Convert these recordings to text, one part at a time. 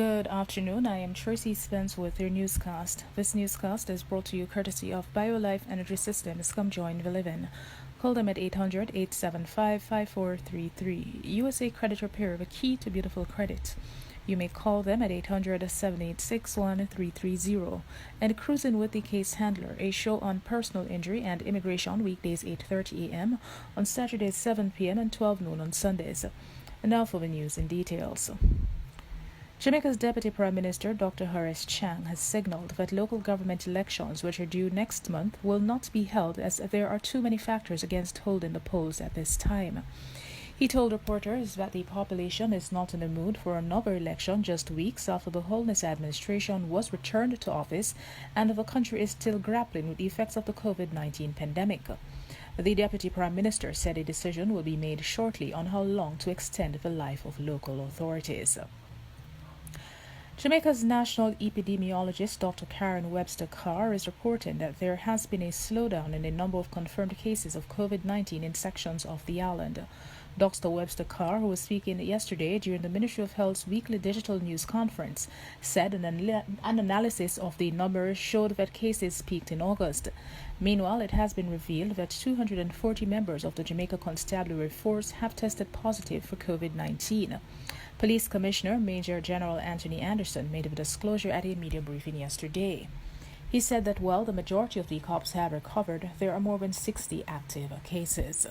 Good afternoon. I am Tracy Spence with your newscast. This newscast is brought to you courtesy of BioLife Energy Systems. Come join the living. Call them at 800-875-5433. USA Credit Repair, the key to beautiful credit. You may call them at 800-786-1330. And Cruising with the Case Handler, a show on personal injury and immigration, weekdays 8:30 a.m., on Saturdays 7 p.m. and 12 noon on Sundays. And now for the news in details. Jamaica's Deputy Prime Minister, Dr. Horace Chang, has signaled that local government elections, which are due next month, will not be held as there are too many factors against holding the polls at this time. He told reporters that the population is not in the mood for another election just weeks after the Holness administration was returned to office and the country is still grappling with the effects of the COVID-19 pandemic. The Deputy Prime Minister said a decision will be made shortly on how long to extend the life of local authorities. Jamaica's national epidemiologist, Dr. Karen Webster Carr, is reporting that there has been a slowdown in the number of confirmed cases of COVID-19 in sections of the island. Dr. Webster Carr, who was speaking yesterday during the Ministry of Health's weekly digital news conference, said an analysis of the numbers showed that cases peaked in August. Meanwhile, it has been revealed that 240 members of the Jamaica Constabulary Force have tested positive for COVID-19. Police Commissioner Major General Anthony Anderson made the disclosure at a media briefing yesterday. He said that while the majority of the cops have recovered, there are more than 60 active cases.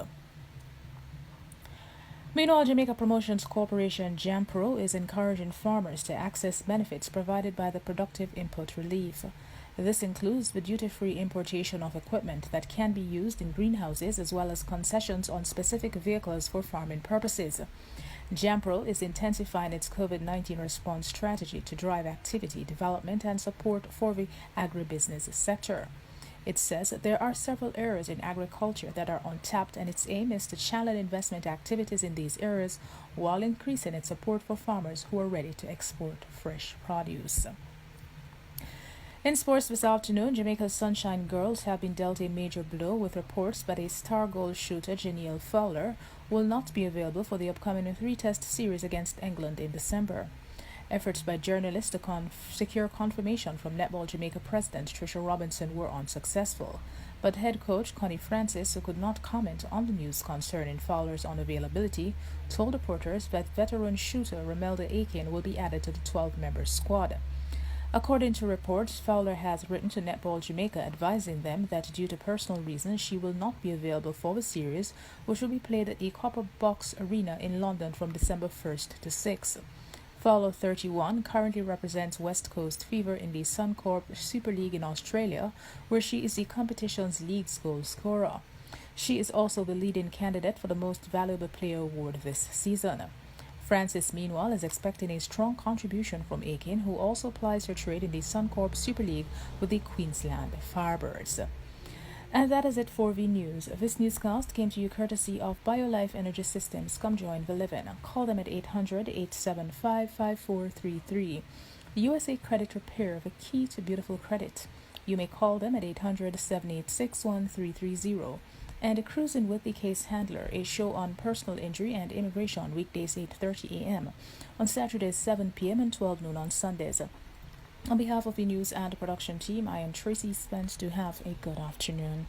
Meanwhile, Jamaica Promotions Corporation JAMPRO is encouraging farmers to access benefits provided by the Productive Input Relief. This includes the duty-free importation of equipment that can be used in greenhouses as well as concessions on specific vehicles for farming purposes. JAMPRO is intensifying its COVID-19 response strategy to drive activity, development, and support for the agribusiness sector. It says that there are several areas in agriculture that are untapped, and its aim is to channel investment activities in these areas while increasing its support for farmers who are ready to export fresh produce. In sports this afternoon, Jamaica's Sunshine Girls have been dealt a major blow with reports that a star goal shooter, Janelle Fowler, will not be available for the upcoming three-test series against England in December. Efforts by journalists to secure confirmation from Netball Jamaica President Tricia Robinson were unsuccessful, but head coach Connie Francis, who could not comment on the news concerning Fowler's unavailability, told reporters that veteran shooter Romelda Aiken will be added to the 12-member squad. According to reports, Fowler has written to Netball Jamaica advising them that due to personal reasons she will not be available for the series, which will be played at the Copper Box Arena in London from December 1st to 6th. Fowler, 31, currently represents West Coast Fever in the Suncorp Super League in Australia, where she is the competition's league's goal scorer. She is also the leading candidate for the Most Valuable Player award this season. Francis, meanwhile, is expecting a strong contribution from Aiken, who also plies her trade in the Suncorp Super League with the Queensland Firebirds. And that is it for the news. This newscast came to you courtesy of BioLife Energy Systems. Come join the living. Call them at 800-875-5433. USA Credit Repair, the key to beautiful credit. You may call them at 800-786-1330. And Cruising with the Case Handler, a show on personal injury and immigration, weekdays 8:30 a.m. on Saturdays 7 p.m. and 12 noon on Sundays. On behalf of the news and production team, I am Tracy Spence. Do have a good afternoon.